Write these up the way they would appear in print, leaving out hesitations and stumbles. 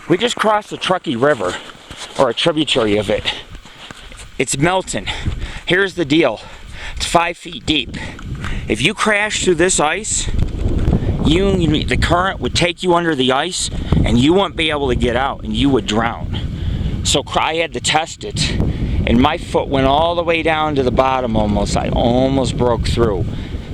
We just crossed the Truckee River, or a tributary of it. It's melting. Here's the deal. It's 5 feet deep. If you crash through this ice, the current would take you under the ice and you wouldn't be able to get out and you would drown. So I had to test it, and my foot went all the way down to the bottom almost. I almost broke through.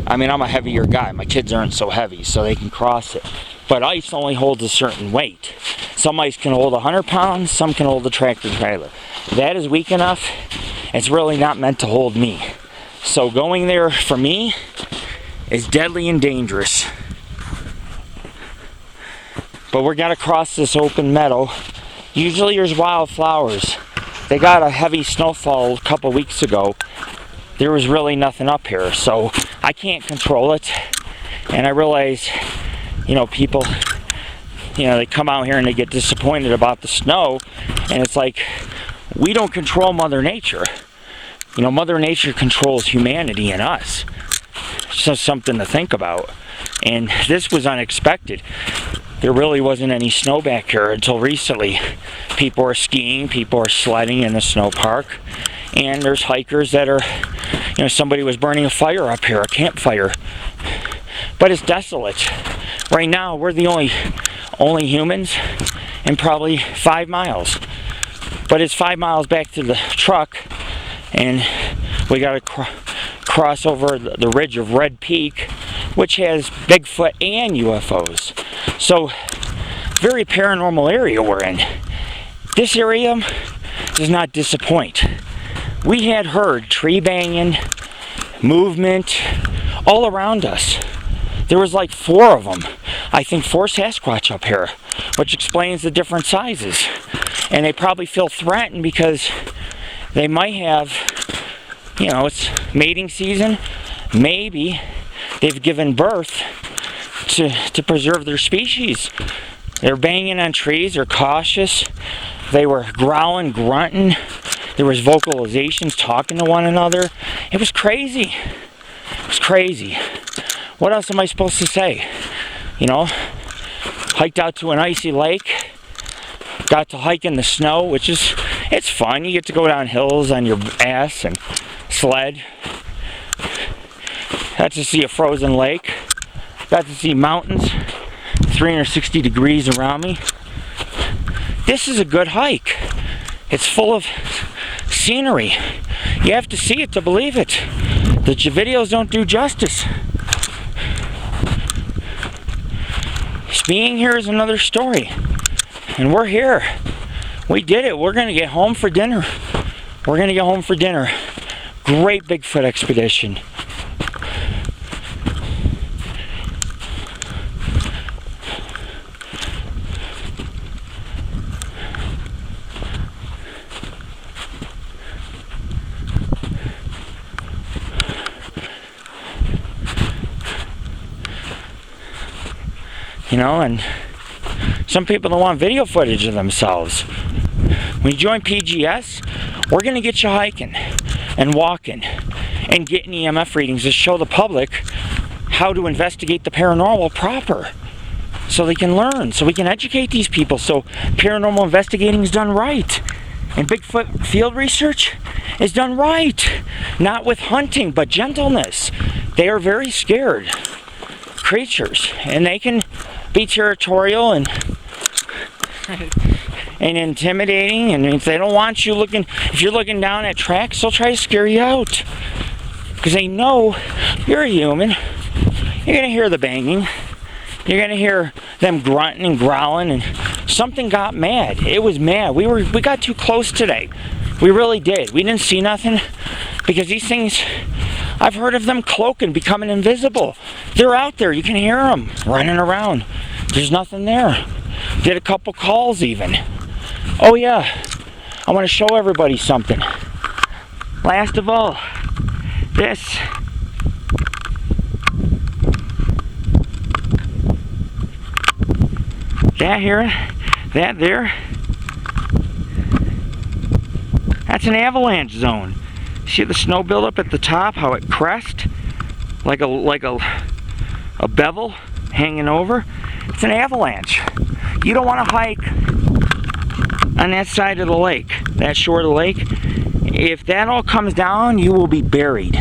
I mean, I'm a heavier guy. My kids aren't so heavy, so they can cross it. But ice only holds a certain weight. Some ice can hold 100 pounds, some can hold a tractor trailer. That is weak enough. It's really not meant to hold me. So going there for me is deadly and dangerous. But we're gonna cross this open meadow. Usually there's wildflowers. They got a heavy snowfall a couple weeks ago. There was really nothing up here, so I can't control it. And I realize, people, they come out here and they get disappointed about the snow, and it's like, we don't control Mother Nature. Mother Nature controls humanity and us. It's just something to think about. And this was unexpected. There really wasn't any snow back here until recently. People are skiing, people are sledding in the snow park, and there's hikers that are, somebody was burning a fire up here, a campfire. But it's desolate. Right now, we're the only humans in probably 5 miles. But it's 5 miles back to the truck, and we got to cross over the ridge of Red Peak, which has Bigfoot and UFOs. So, very paranormal area we're in. This area does not disappoint. We had heard tree banging, movement, all around us. There was like 4 of them. I think 4 Sasquatch up here, which explains the different sizes. And they probably feel threatened because they might have, it's mating season. Maybe they've given birth to preserve their species. They're banging on trees, they're cautious. They were growling, grunting. There was vocalizations, talking to one another. It was crazy. It was crazy. What else am I supposed to say? Hiked out to an icy lake. Got to hike in the snow, it's fun. You get to go down hills on your ass and sled. Got to see a frozen lake. Got to see mountains, 360 degrees around me. This is a good hike. It's full of scenery. You have to see it to believe it. The videos don't do justice. Being here is another story. And we're here. We did it. We're going to get home for dinner. Great Bigfoot expedition. And some people don't want video footage of themselves. When you join PGS, we're going to get you hiking and walking and getting EMF readings to show the public how to investigate the paranormal proper, so they can learn, so we can educate these people, so paranormal investigating is done right. And Bigfoot field research is done right. Not with hunting, but gentleness. They are very scared creatures, and they can be territorial and intimidating, and if they don't want you looking, if you're looking down at tracks, they'll try to scare you out because they know you're a human. You're gonna hear the banging, you're gonna hear them grunting and growling, and something got mad. It was mad. We got too close today. We really did. We didn't see nothing because these things, I've heard of them cloaking, becoming invisible. They're out there. You can hear them running around. There's nothing there. Did a couple calls even. Oh yeah, I want to show everybody something. Last of all, this. That here, that there, that's an avalanche zone. See the snow buildup at the top, how it crests like a bevel hanging over? It's an avalanche. You don't want to hike on that side of the lake, that shore of the lake. If that all comes down, you will be buried.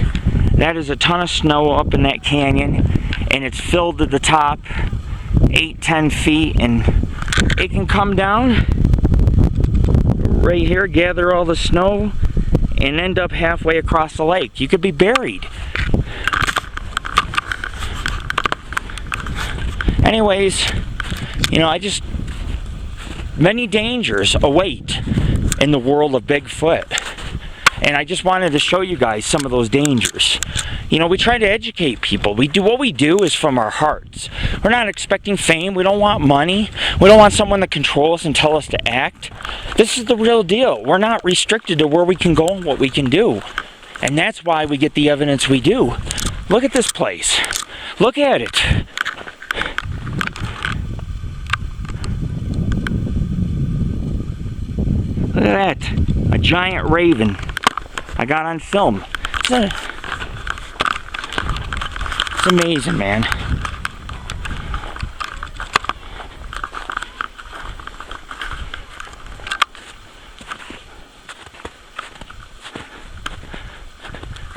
That is a ton of snow up in that canyon, and it's filled to the top, 8-10 feet, and it can come down right here, gather all the snow, and end up halfway across the lake. You could be buried. Anyways, you know, many dangers await in the world of Bigfoot. And I just wanted to show you guys some of those dangers. You know, we try to educate people. What we do is from our hearts. We're not expecting fame. We don't want money. We don't want someone to control us and tell us to act. This is the real deal. We're not restricted to where we can go and what we can do. And that's why we get the evidence we do. Look at this place. Look at it. Look at that. A giant raven. I got on film. It's amazing, man.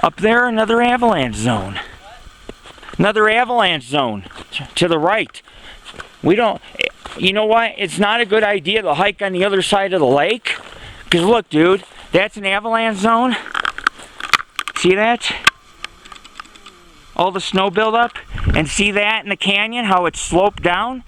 Up there, another avalanche zone. Another avalanche zone to the right. We don't, you know what? It's not a good idea to hike on the other side of the lake. Because look, dude, that's an avalanche zone. See that? All the snow buildup. And see that in the canyon, how it's sloped down?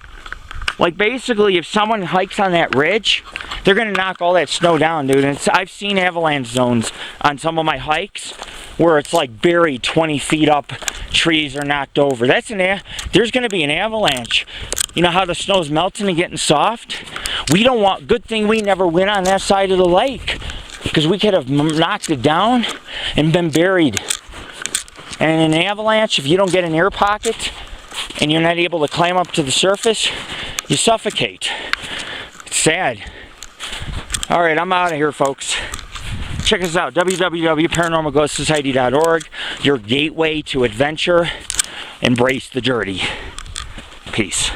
Like basically, if someone hikes on that ridge, they're going to knock all that snow down, dude. And I've seen avalanche zones on some of my hikes where it's like buried 20 feet up, trees are knocked over. There's going to be an avalanche. You know how the snow's melting and getting soft? We don't want, good thing we never went on that side of the lake, because we could have knocked it down and been buried. And in an avalanche, if you don't get an air pocket and you're not able to climb up to the surface, you suffocate. It's sad. Alright, I'm out of here, folks. Check us out, www.paranormalghostsociety.org, your gateway to adventure. Embrace the dirty. Peace.